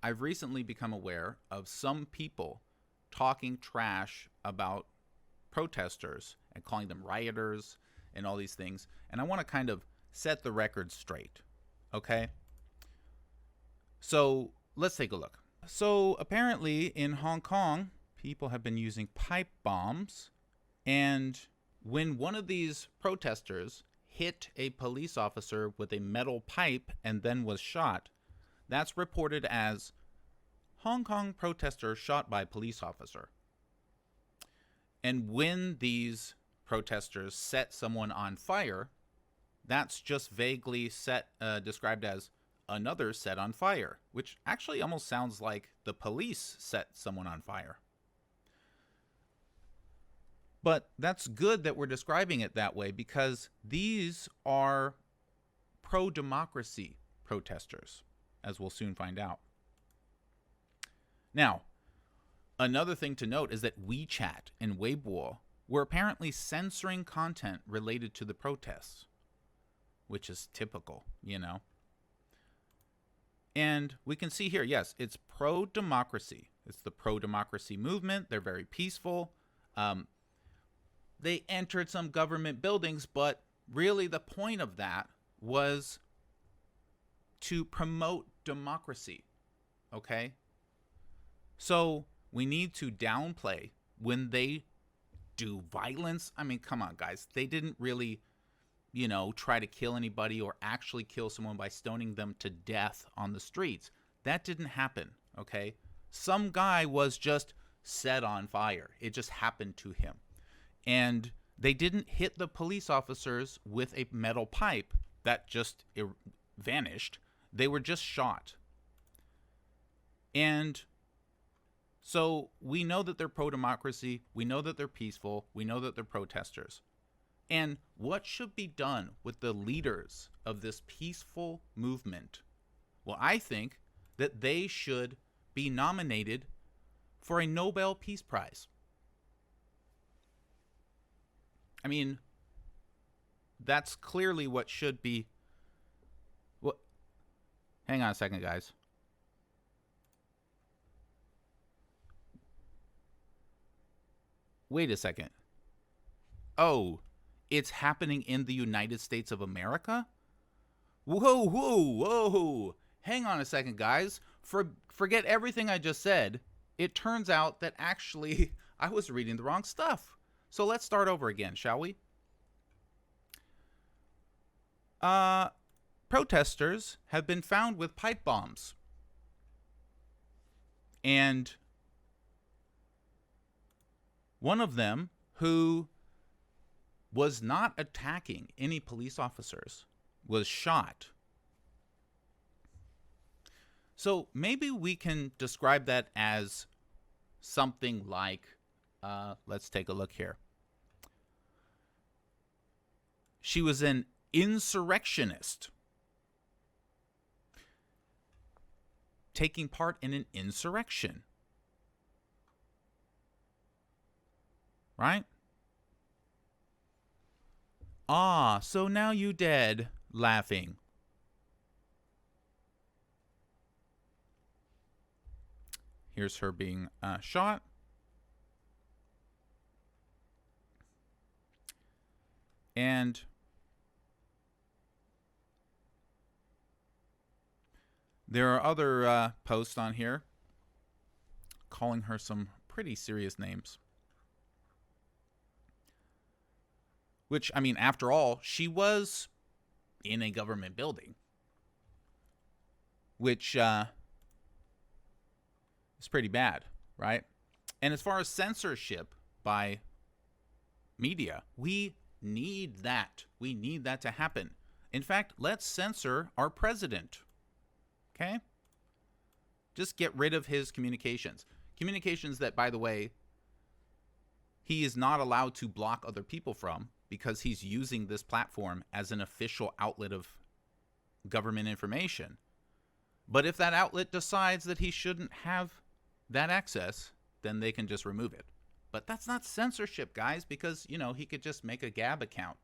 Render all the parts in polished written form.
I've recently become aware of some people talking trash about protesters and calling them rioters and all these things. And I want to kind of set the record straight. Okay? So let's take a look. So apparently in Hong Kong, people have been using pipe bombs. And when one of these protesters hit a police officer with a metal pipe and then was shot, that's reported as Hong Kong protester shot by police officer. And when these protesters set someone on fire, that's just vaguely described as another set on fire, which actually almost sounds like the police set someone on fire. But that's good that we're describing it that way, because these are pro-democracy protesters, as we'll soon find out. Now, another thing to note is that WeChat and Weibo were apparently censoring content related to the protests, which is typical, you know. And we can see here, yes, it's pro-democracy. It's the pro-democracy movement. They're very peaceful. They entered some government buildings, but really the point of that was to promote democracy, okay? So we need to downplay when they do violence. I mean, come on, guys. They didn't really, you know, try to kill anybody or actually kill someone by stoning them to death on the streets. That didn't happen, okay? Some guy was just set on fire. It just happened to him. And they didn't hit the police officers with a metal pipe that just vanished. They were just shot. And so we know that they're pro-democracy. We know that they're peaceful. We know that they're protesters. And what should be done with the leaders of this peaceful movement? Well, I think that they should be nominated for a Nobel Peace Prize. I mean, that's clearly what should be. What? Hang on a second, guys. Wait a second. Oh, it's happening in the United States of America? Whoa, whoa, whoa. Hang on a second, guys. Forget everything I just said. It turns out that actually I was reading the wrong stuff. So let's start over again, shall we? Protesters have been found with pipe bombs. And one of them, who was not attacking any police officers, was shot. So maybe we can describe that as something like, let's take a look here. She was an insurrectionist, taking part in an insurrection. Right? Ah, so now you dead, laughing. Here's her being shot. And there are other posts on here calling her some pretty serious names. Which, I mean, after all, she was in a government building. Which is pretty bad, right? And as far as censorship by media, we need that. We need that to happen. In fact, let's censor our president. Okay? Just get rid of his communications. Communications that, by the way, he is not allowed to block other people from, because he's using this platform as an official outlet of government information. But if that outlet decides that he shouldn't have that access, then they can just remove it. But that's not censorship, guys, because, you know, he could just make a Gab account.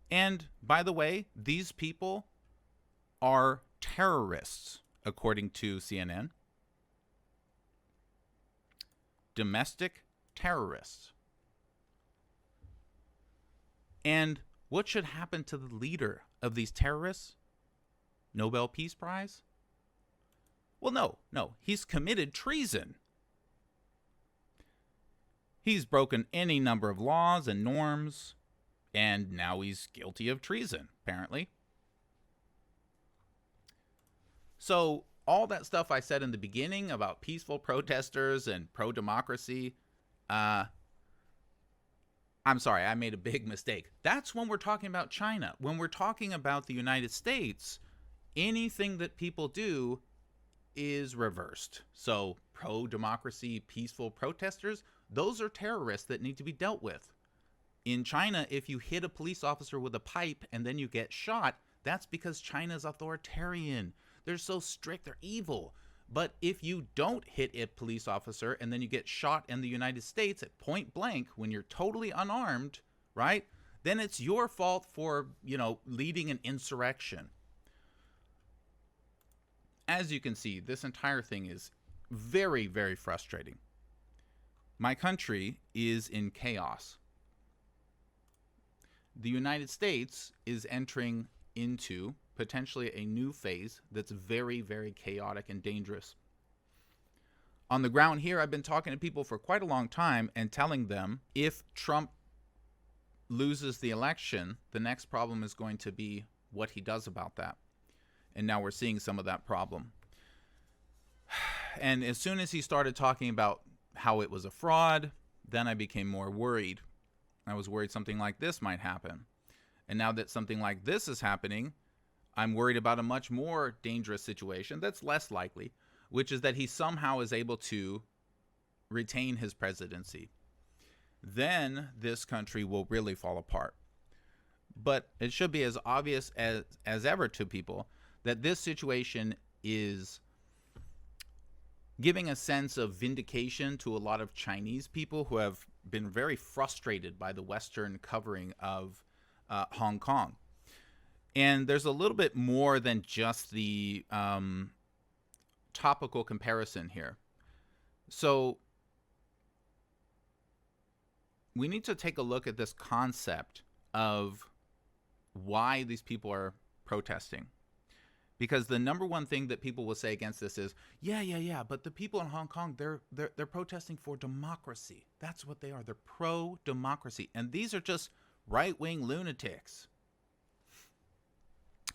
And, by the way, these people are terrorists. according to CNN. Domestic terrorists. And what should happen to the leader of these terrorists? Nobel Peace Prize? Well, no. He's committed treason. He's broken any number of laws and norms, and now he's guilty of treason, apparently. So all that stuff I said in the beginning about peaceful protesters and pro-democracy, I'm sorry, I made a big mistake. That's when we're talking about China. When we're talking about the United States, anything that people do is reversed. So pro-democracy, peaceful protesters, those are terrorists that need to be dealt with. In China, if you hit a police officer with a pipe and then you get shot, that's because China's authoritarian. They're so strict, they're evil. But if you don't hit a police officer and then you get shot in the United States at point blank when you're totally unarmed, right? Then it's your fault for, leading an insurrection. As you can see, this entire thing is very, very frustrating. My country is in chaos. The United States is entering into potentially a new phase that's very, very chaotic and dangerous. On the ground here, I've been talking to people for quite a long time and telling them if Trump loses the election, the next problem is going to be what he does about that. And now we're seeing some of that problem. And as soon as he started talking about how it was a fraud, then I became more worried. I was worried something like this might happen. And now that something like this is happening, I'm worried about a much more dangerous situation that's less likely, which is that he somehow is able to retain his presidency. Then this country will really fall apart. But it should be as obvious as ever to people that this situation is giving a sense of vindication to a lot of Chinese people who have been very frustrated by the Western covering of Hong Kong. And there's a little bit more than just the topical comparison here. So we need to take a look at this concept of why these people are protesting. Because the number one thing that people will say against this is, yeah, but the people in Hong Kong, they're protesting for democracy. That's what they are. They're pro-democracy. And these are just right-wing lunatics.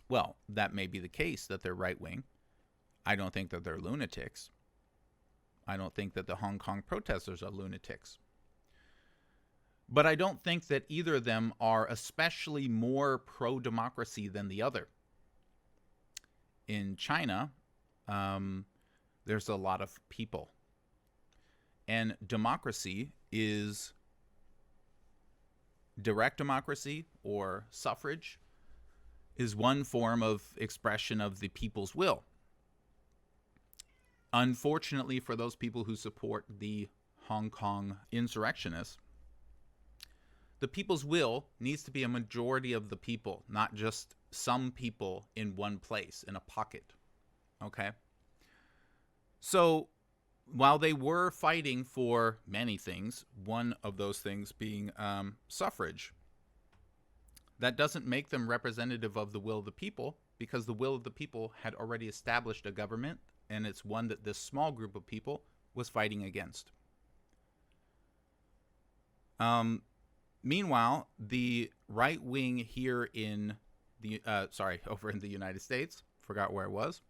Well, that may be the case that they're right-wing. I don't think that they're lunatics. I don't think that the Hong Kong protesters are lunatics. But I don't think that either of them are especially more pro-democracy than the other. In China, there's a lot of people. And democracy is direct democracy or suffrage is one form of expression of the people's will. Unfortunately for those people who support the Hong Kong insurrectionists, the people's will needs to be a majority of the people, not just some people in one place, in a pocket. Okay? So, while they were fighting for many things, one of those things being suffrage, that doesn't make them representative of the will of the people, because the will of the people had already established a government, and it's one that this small group of people was fighting against. Meanwhile, the right wing here in the, over in the United States, forgot where it was,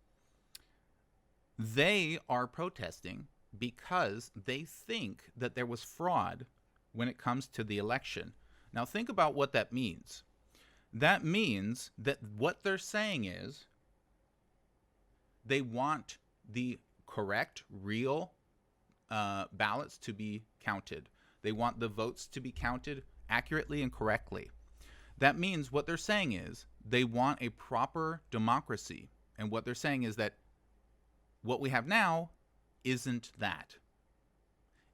they are protesting because they think that there was fraud when it comes to the election. Now think about what that means. That means that what they're saying is they want the correct, real ballots to be counted. They want the votes to be counted accurately and correctly. That means what they're saying is they want a proper democracy. And what they're saying is that what we have now isn't that.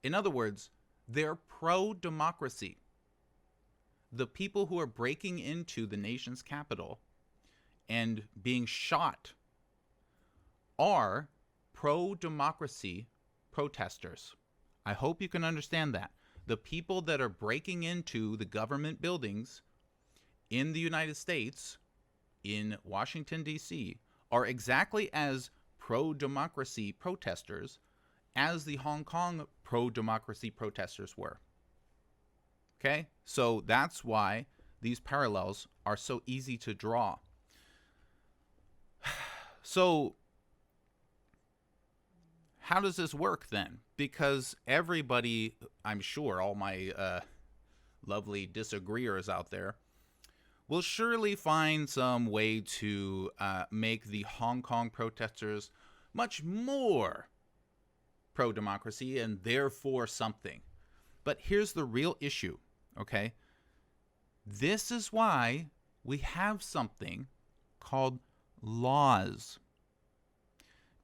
In other words, they're pro-democracy. The people who are breaking into the nation's capital and being shot are pro-democracy protesters. I hope you can understand that. The people that are breaking into the government buildings in the United States, in Washington, D.C., are exactly as pro-democracy protesters as the Hong Kong pro-democracy protesters were. Okay? So that's why these parallels are so easy to draw. So how does this work then? Because everybody, I'm sure, all my lovely disagreeers out there, will surely find some way to make the Hong Kong protesters much more pro-democracy and therefore something. But here's the real issue, okay? This is why we have something called laws.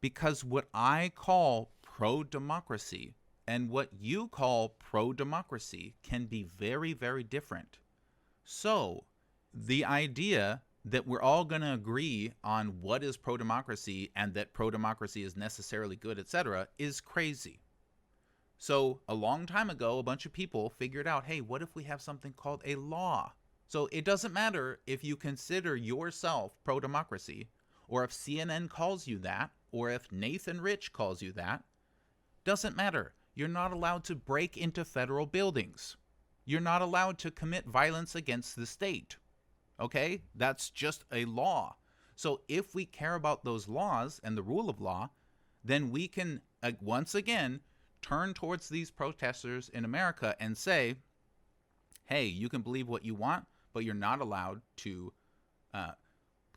Because what I call pro-democracy and what you call pro-democracy can be very, very different. So the idea that we're all going to agree on what is pro-democracy and that pro-democracy is necessarily good, etc., is crazy. So a long time ago, a bunch of people figured out, hey, what if we have something called a law? So it doesn't matter if you consider yourself pro-democracy, or if CNN calls you that, or if Nathan Rich calls you that. Doesn't matter. You're not allowed to break into federal buildings. You're not allowed to commit violence against the state. Okay? That's just a law. So if we care about those laws and the rule of law, then we can, once again, turn towards these protesters in America and say, hey, you can believe what you want, but you're not allowed to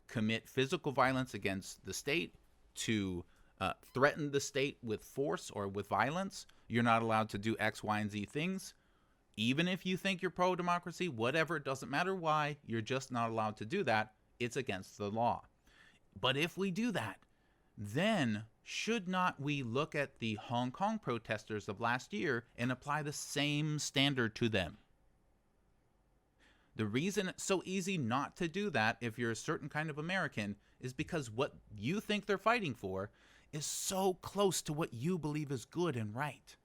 commit physical violence against the state, to threaten the state with force or with violence. You're not allowed to do X, Y, and Z things. Even if you think you're pro-democracy, whatever, it doesn't matter why, you're just not allowed to do that. It's against the law. But if we do that, then should not we look at the Hong Kong protesters of last year and apply the same standard to them? The reason it's so easy not to do that if you're a certain kind of American is because what you think they're fighting for is so close to what you believe is good and right.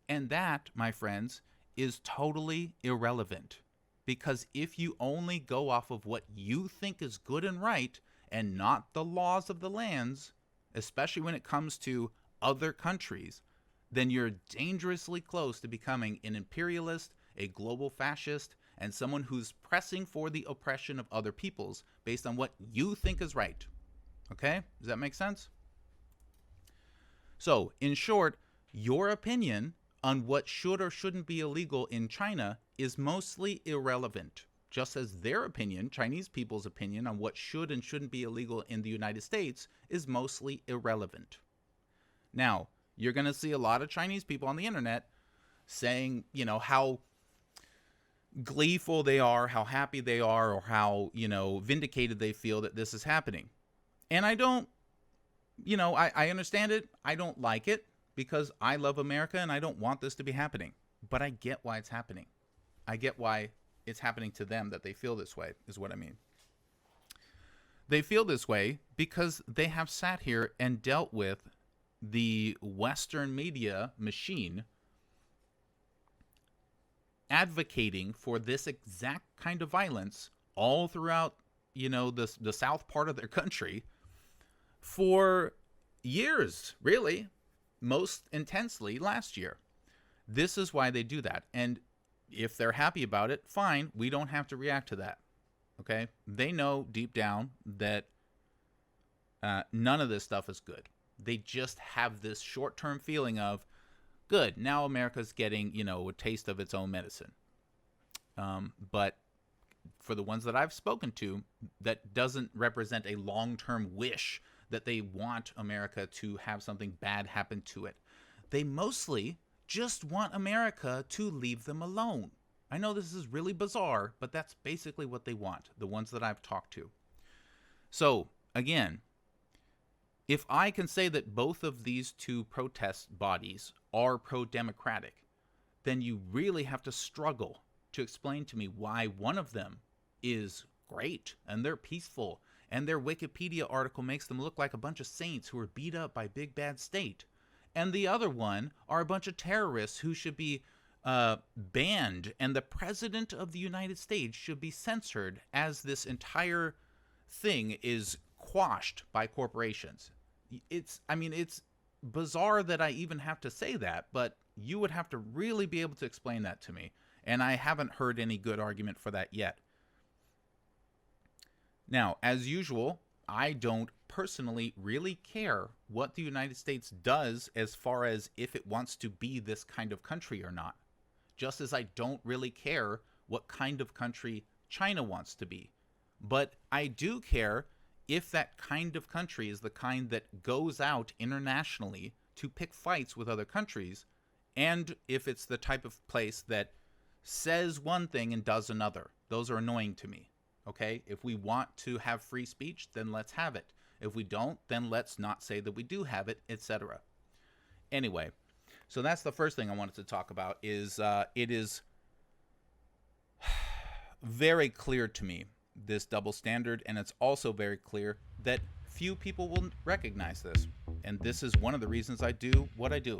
And that, my friends, is totally irrelevant. Because if you only go off of what you think is good and right and not the laws of the lands, especially when it comes to other countries, then you're dangerously close to becoming an imperialist, a global fascist, and someone who's pressing for the oppression of other peoples based on what you think is right. Okay? Does that make sense? So, in short, your opinion on what should or shouldn't be illegal in China is mostly irrelevant, just as their opinion, Chinese people's opinion, on what should and shouldn't be illegal in the United States is mostly irrelevant. Now, you're going to see a lot of Chinese people on the internet saying, you know, how gleeful they are, how happy they are, or how, you know, vindicated they feel that this is happening. And I don't, you know, I understand it. I don't like it because I love America and I don't want this to be happening. But I get why it's happening. I get why it's happening to them, that they feel this way, is what I mean. They feel this way because they have sat here and dealt with the Western media machine advocating for this exact kind of violence all throughout, you know, the south part of their country for years, really, most intensely last year. This is why they do that. And if they're happy about it, fine, we don't have to react to that. Okay? They know deep down that none of this stuff is good. They just have this short-term feeling of, good, now America's getting, you know, a taste of its own medicine. But for the ones that I've spoken to, that doesn't represent a long-term wish that they want America to have something bad happen to it. They mostly just want America to leave them alone. I know this is really bizarre, but that's basically what they want, the ones that I've talked to. So, again, if I can say that both of these two protest bodies are pro-democratic, then you really have to struggle to explain to me why one of them is great and they're peaceful and their Wikipedia article makes them look like a bunch of saints who are beat up by big bad state. And the other one are a bunch of terrorists who should be banned, and the president of the United States should be censored as this entire thing is quashed by corporations. It's bizarre that I even have to say that, but you would have to really be able to explain that to me. And I haven't heard any good argument for that yet. Now, as usual, I don't personally really care what the United States does as far as if it wants to be this kind of country or not. Just as I don't really care what kind of country China wants to be. But I do care if that kind of country is the kind that goes out internationally to pick fights with other countries, and if it's the type of place that says one thing and does another. Those are annoying to me. Okay? If we want to have free speech, then let's have it. If we don't, then let's not say that we do have it, etc. Anyway, so that's the first thing I wanted to talk about is it is very clear to me, this double standard, and it's also very clear that few people will recognize this. And this is one of the reasons I do what I do.